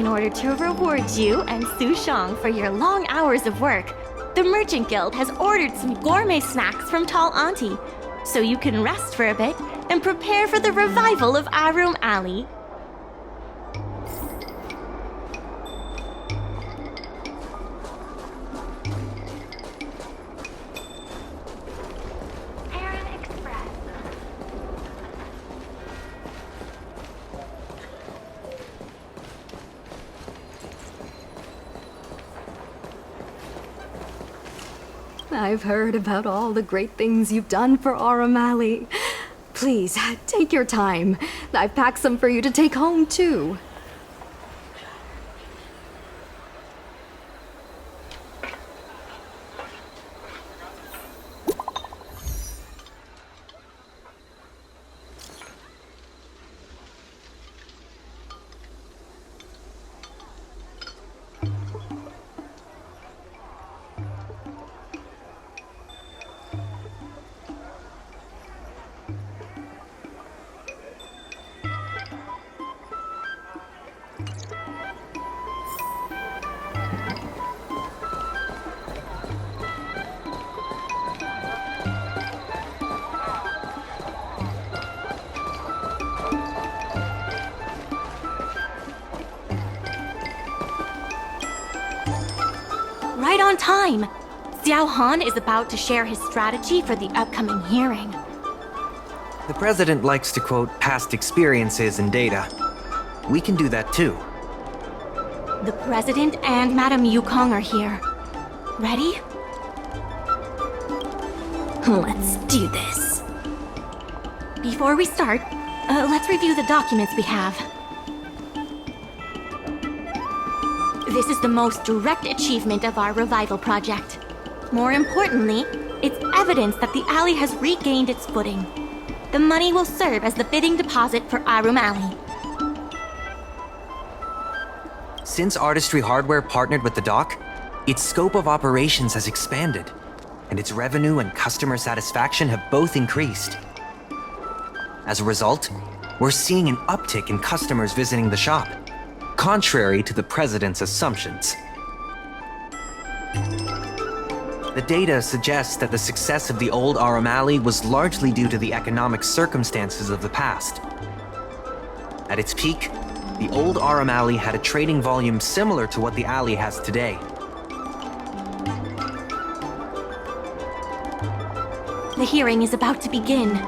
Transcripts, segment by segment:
In order to reward you and Su Shang for your long hours of work, the Merchant Guild has ordered some gourmet snacks from Tall Auntie, so you can rest for a bit and prepare for the revival of Aurum Alley. I've heard about all the great things you've done for Aurum Alley. Please, take your time. I've packed some for you to take home, too. Right on time! Xiao Han is about to share his strategy for the upcoming hearing. The president likes to quote past experiences and data. We can do that too. The president and Madame Yukong are here. Ready? Let's do this. Before we start, let's review the documents we have. This is the most direct achievement of our revival project. More importantly, it's evidence that the alley has regained its footing. The money will serve as the bidding deposit for Aurum Alley. Since Artistry Hardware partnered with the dock, its scope of operations has expanded, and its revenue and customer satisfaction have both increased. As a result, we're seeing an uptick in customers visiting the shop, contrary to the president's assumptions. The data suggests that the success of the old Aurum Alley was largely due to the economic circumstances of the past. At its peak, the old Aurum Alley had a trading volume similar to what the alley has today. The hearing is about to begin.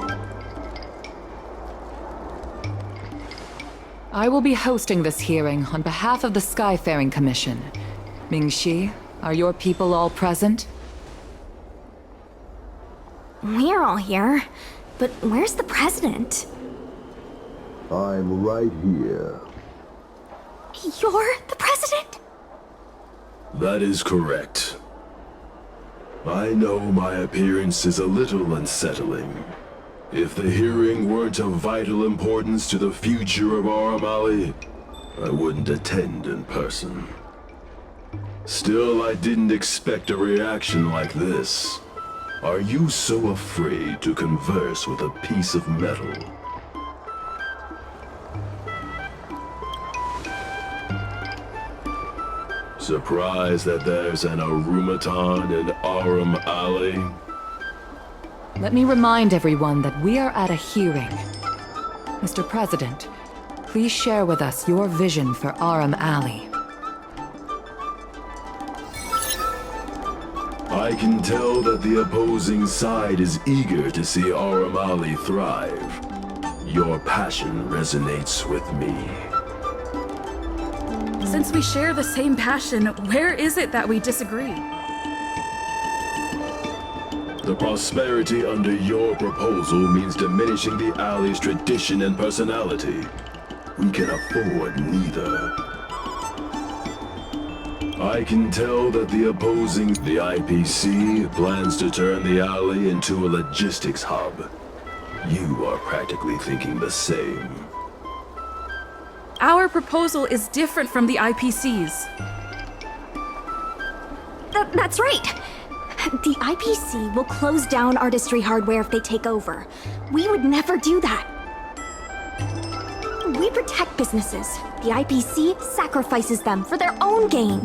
I will be hosting this hearing on behalf of the Skyfaring Commission. Mingxi, are your people all present? We're all here, but where's the president? I'm right here. You're the president? That is correct. I know my appearance is a little unsettling. If the hearing weren't of vital importance to the future of Aurum Alley, I wouldn't attend in person. Still, I didn't expect a reaction like this. Are you so afraid to converse with a piece of metal? Surprised that there's an Arumaton in Aurum Alley? Let me remind everyone that we are at a hearing. Mr. President, please share with us your vision for Aurum Alley. I can tell that the opposing side is eager to see Aurum Alley thrive. Your passion resonates with me. Since we share the same passion, where is it that we disagree? The prosperity under your proposal means diminishing the alley's tradition and personality. We can afford neither. I can tell that the IPC plans to turn the alley into a logistics hub. You are practically thinking the same. Our proposal is different from the IPC's. That's right. The IPC will close down Artistry Hardware if they take over. We would never do that. We protect businesses, the IPC sacrifices them for their own gain.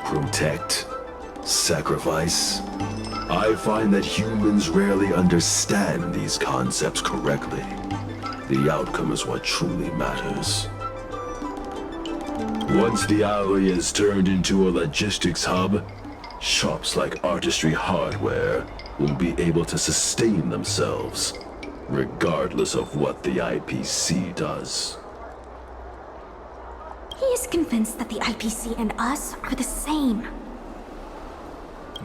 Protect? Sacrifice? I find that humans rarely understand these concepts correctly. The outcome is what truly matters. Once the alley is turned into a logistics hub, shops like Artistry Hardware will be able to sustain themselves, regardless of what the IPC does. He is convinced that the IPC and us are the same.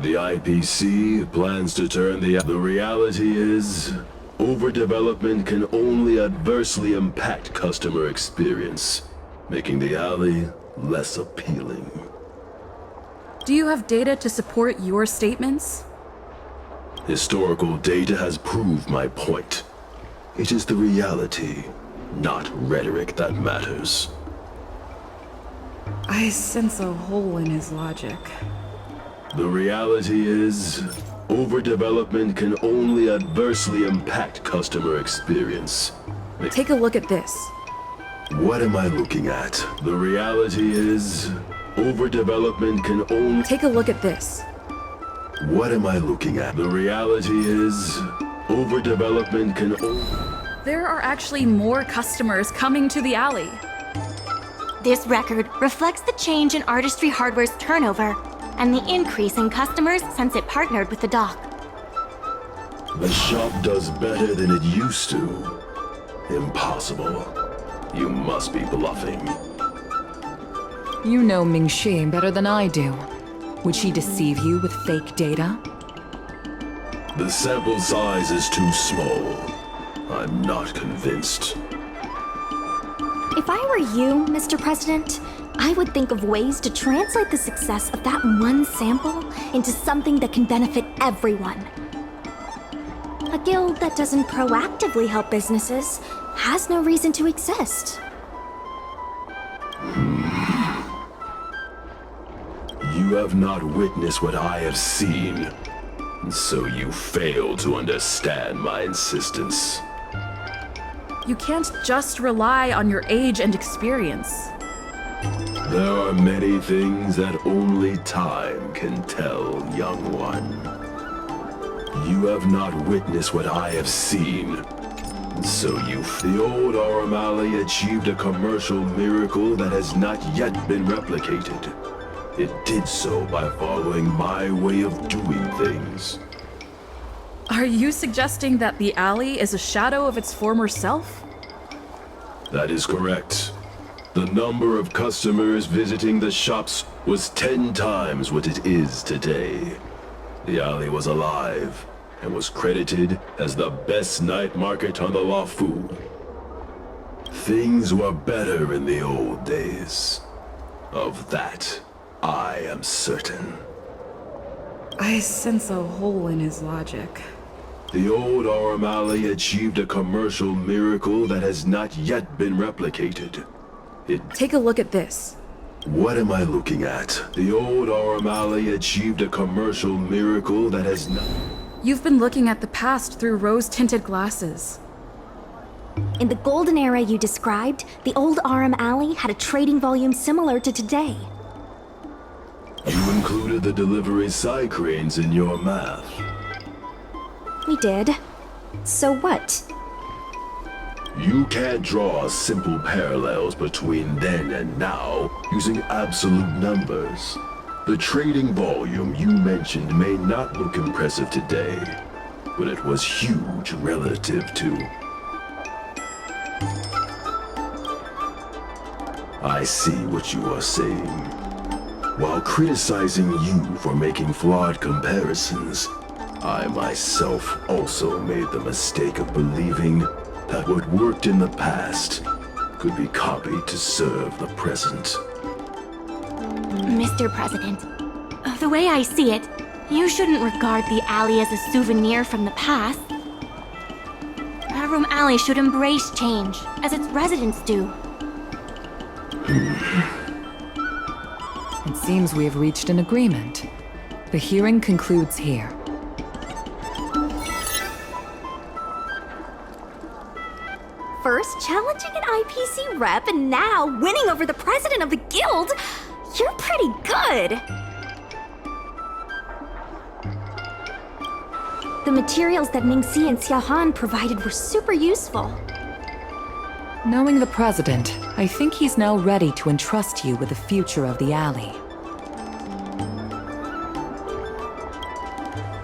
The IPC plans to turn the reality is, overdevelopment can only adversely impact customer experience, making the alley less appealing. Do you have data to support your statements? Historical data has proved my point. It is the reality, not rhetoric, that matters. I sense a hole in his logic. The reality is, overdevelopment can only adversely impact customer experience. Take a look at this. What am I looking at? The reality is, overdevelopment can only... Take a look at this. What am I looking at? The reality is, overdevelopment can only... There are actually more customers coming to the alley. This record reflects the change in Artistry Hardware's turnover and the increase in customers since it partnered with the dock. The shop does better than it used to. Impossible. You must be bluffing. You know Ming-Shi better than I do. Would she deceive you with fake data? The sample size is too small. I'm not convinced. If I were you, Mr. President, I would think of ways to translate the success of that one sample into something that can benefit everyone. A guild that doesn't proactively help businesses has no reason to exist. You have not witnessed what I have seen, so you fail to understand my insistence. You can't just rely on your age and experience. There are many things that only time can tell, young one. You have not witnessed what I have seen, so the old Aurum Alley achieved a commercial miracle that has not yet been replicated. It did so by following my way of doing things. Are you suggesting that the alley is a shadow of its former self? That is correct. The number of customers visiting the shops was 10 times what it is today. The alley was alive and was credited as the best night market on the Lafu. Things were better in the old days. Of that, I am certain. I sense a hole in his logic. The old Aurum Alley achieved a commercial miracle that has not yet been replicated. Take a look at this. What am I looking at? The old Aurum Alley achieved a commercial miracle that has not... You've been looking at the past through rose-tinted glasses. In the golden era you described, the old Aurum Alley had a trading volume similar to today. You included the delivery side cranes in your math. We did. So what? You can't draw simple parallels between then and now using absolute numbers. The trading volume you mentioned may not look impressive today, but it was huge relative to... I see what you are saying. While criticizing you for making flawed comparisons, I myself also made the mistake of believing that what worked in the past could be copied to serve the present. Mr. President, the way I see it, you shouldn't regard the alley as a souvenir from the past. Aurum Alley should embrace change, as its residents do. It seems we have reached an agreement. The hearing concludes here. First, challenging an IPC rep and now winning over the president of the guild. You're pretty good. The materials that Ningxi and Xiaohan provided were super useful. Knowing the president, I think he's now ready to entrust you with the future of the alley.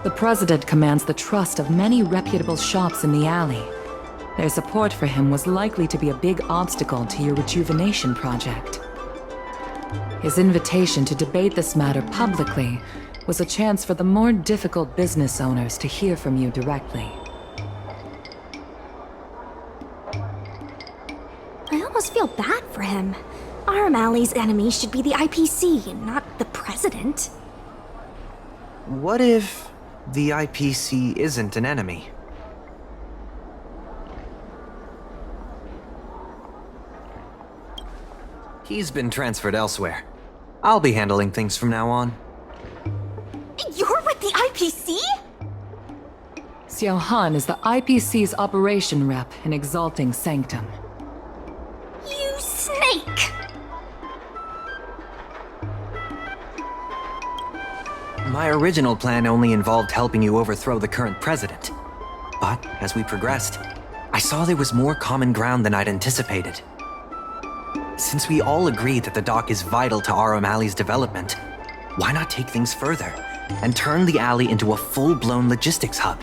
The president commands the trust of many reputable shops in the alley. Their support for him was likely to be a big obstacle to your rejuvenation project. His invitation to debate this matter publicly was a chance for the more difficult business owners to hear from you directly. I almost feel bad for him. Aurum Alley's enemy should be the IPC and not the president. What if the IPC isn't an enemy? He's been transferred elsewhere. I'll be handling things from now on. You're with the IPC? Xiao Han is the IPC's operation rep in Exalting Sanctum. You snake! My original plan only involved helping you overthrow the current president. But as we progressed, I saw there was more common ground than I'd anticipated. Since we all agree that the dock is vital to Aurum Alley's development, why not take things further and turn the alley into a full-blown logistics hub?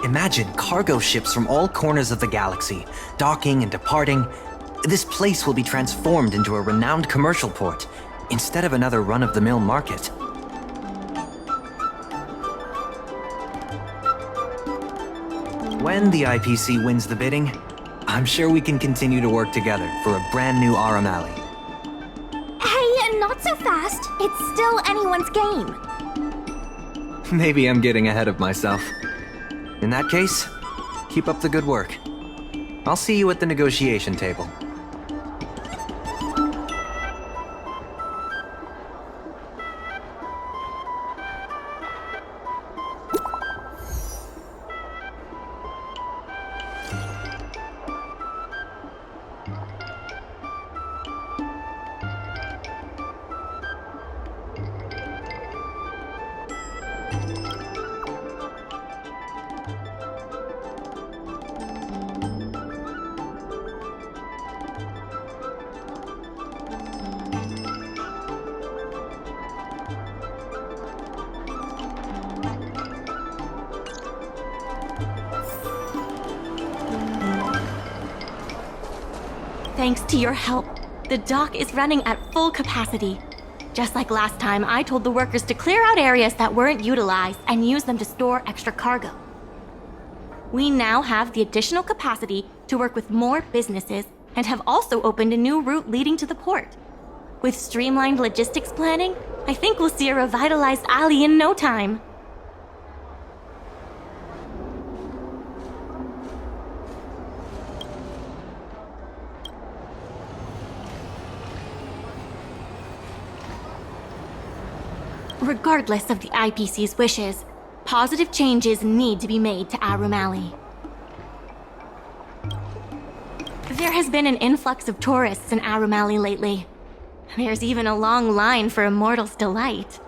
Imagine cargo ships from all corners of the galaxy, docking and departing. This place will be transformed into a renowned commercial port, instead of another run-of-the-mill market. When the IPC wins the bidding, I'm sure we can continue to work together for a brand new Aurum Alley. Hey, not so fast. It's still anyone's game. Maybe I'm getting ahead of myself. In that case, keep up the good work. I'll see you at the negotiation table. Thanks to your help, the dock is running at full capacity. Just like last time, I told the workers to clear out areas that weren't utilized and use them to store extra cargo. We now have the additional capacity to work with more businesses and have also opened a new route leading to the port. With streamlined logistics planning, I think we'll see a revitalized alley in no time. Regardless of the IPC's wishes, positive changes need to be made to Aurum Alley. There has been an influx of tourists in Aurum Alley lately. There's even a long line for Immortal's Delight.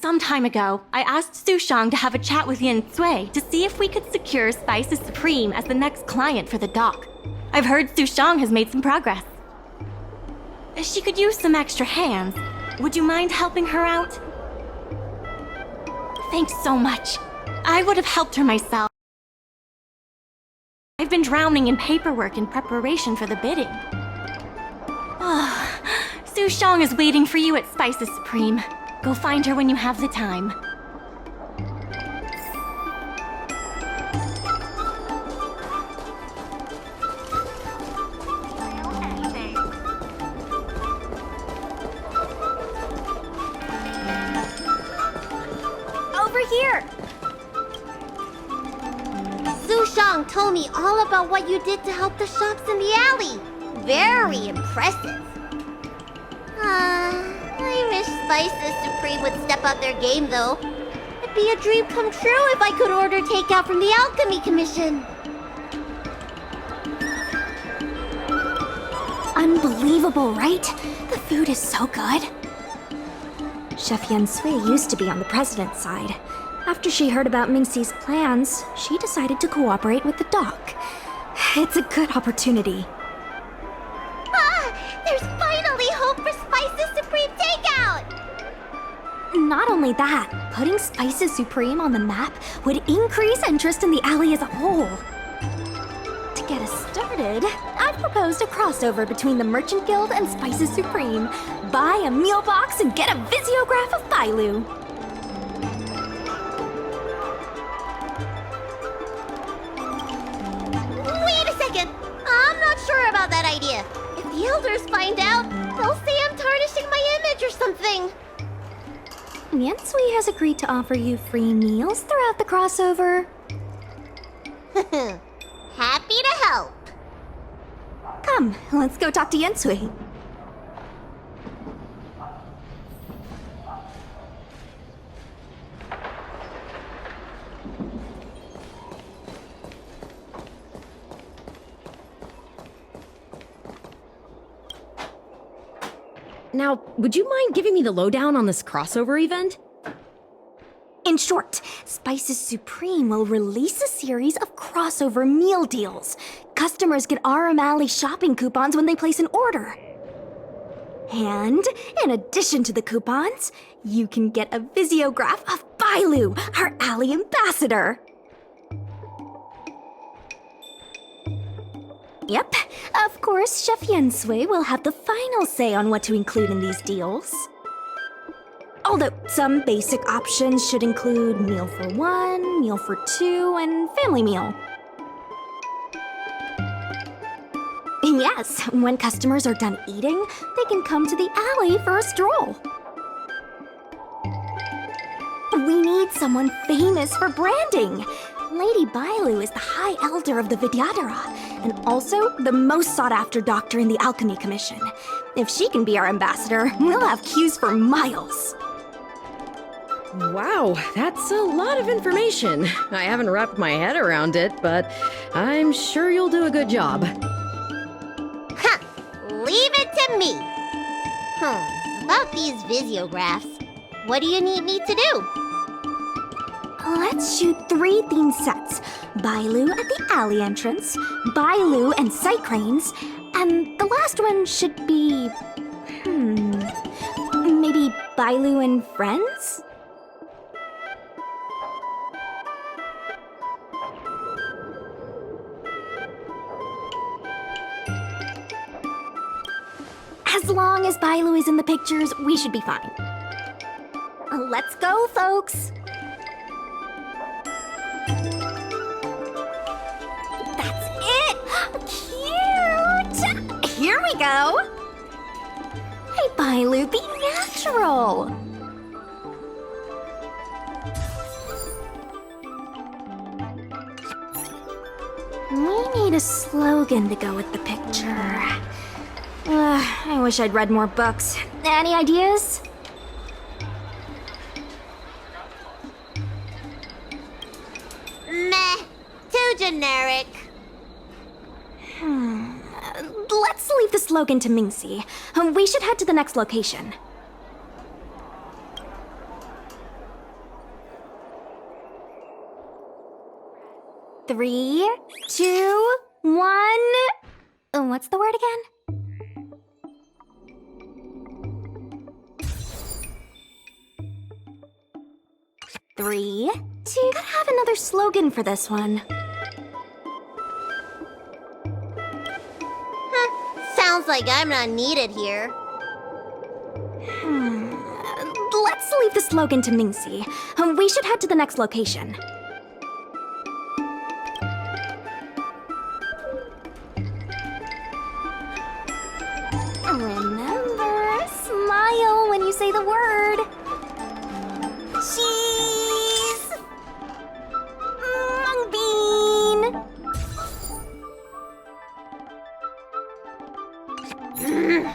Some time ago, I asked Sushang to have a chat with Yin Sui to see if we could secure Spices Supreme as the next client for the dock. I've heard Sushang has made some progress. She could use some extra hands. Would you mind helping her out? Thanks so much. I would have helped her myself. I've been drowning in paperwork in preparation for the bidding. Sushang is waiting for you at Spices Supreme. Go find her when you have the time. Over here! Sushang told me all about what you did to help the shops in the alley. Very impressive. I wish Spices Supreme would step up their game, though. It'd be a dream come true if I could order takeout from the Alchemy Commission. Unbelievable, right? The food is so good. Chef Yen Sui used to be on the president's side. After she heard about Mingxi's plans, she decided to cooperate with the dock. It's a good opportunity. There's finally hope for Spices Supreme takeout! Not only that, putting Spices Supreme on the map would increase interest in the alley as a whole. To get us started, I've proposed a crossover between the Merchant Guild and Spices Supreme. Buy a meal box and get a visiograph of Bailu. Wait a second! I'm not sure about that idea. If the elders find out, they'll say I'm tarnishing my image or something. Yen Sui has agreed to offer you free meals throughout the crossover. Happy to help. Come, let's go talk to Yen Sui. Now, would you mind giving me the lowdown on this crossover event? In short, Spices Supreme will release a series of crossover meal deals. Customers get Aurum Alley shopping coupons when they place an order. And, in addition to the coupons, you can get a visiograph of Bailu, our alley ambassador. Yep, of course, Chef Yen Sui will have the final say on what to include in these deals. Although some basic options should include meal for one, meal for two, and family meal. Yes, when customers are done eating, they can come to the alley for a stroll. We need someone famous for branding. Lady Bailu is the High Elder of the Vidyadhara, and also the most sought-after doctor in the Alchemy Commission. If she can be our ambassador, we'll have queues for miles. Wow, that's a lot of information. I haven't wrapped my head around it, but I'm sure you'll do a good job. Huh! Leave it to me! About these visiographs, what do you need me to do? Let's shoot 3 theme sets. Bailu at the alley entrance, Bailu and sight cranes, and the last one should be... maybe Bailu and friends? As long as Bailu is in the pictures, we should be fine. Let's go, folks! That's it! Cute! Here we go! Hey, Bailu, be natural! We need a slogan to go with the picture. I wish I'd read more books. Any ideas? Meh. Too generic. Let's leave the slogan to Mingxi. We should head to the next location. 3, 2, 1. What's the word again? Three, two. Gotta have another slogan for this one. Sounds like I'm not needed here. Let's leave the slogan to Mingxi. We should head to the next location. Remember, smile when you say the word. Cheese! Mung bean!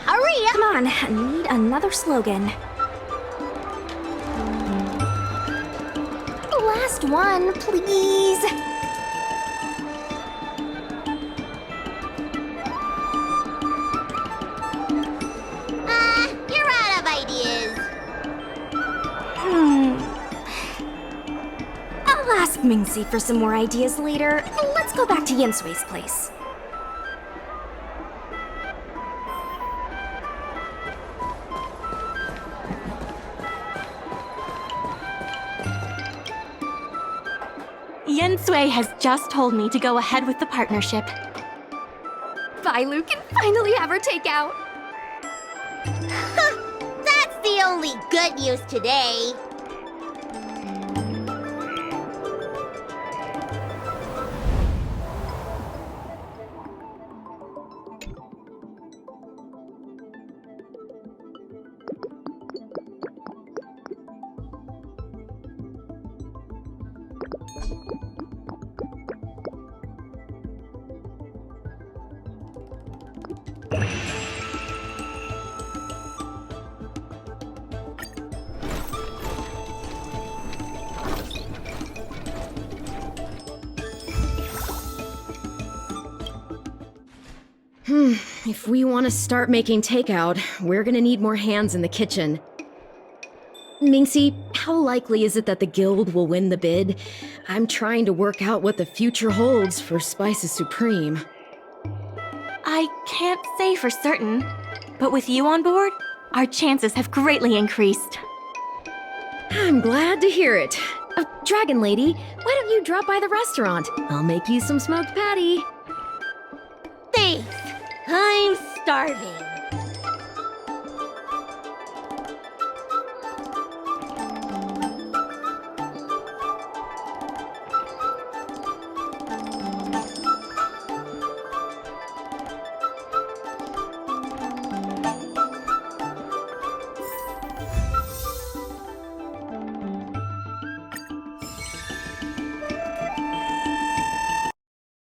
Hurry up! Come on, I need another slogan. Last one, please. You're out of ideas. I'll ask Mingxi for some more ideas later. Let's go back to Yinsui's place. Yensui has just told me to go ahead with the partnership. Bailu can finally have her takeout. That's the only good news today. If we want to start making takeout, we're gonna need more hands in the kitchen. Mingxi, how likely is it that the guild will win the bid? I'm trying to work out what the future holds for Spices Supreme. I can't say for certain, but with you on board, our chances have greatly increased. I'm glad to hear it. Dragon Lady, why don't you drop by the restaurant? I'll make you some smoked patty. Thanks. I'm starving.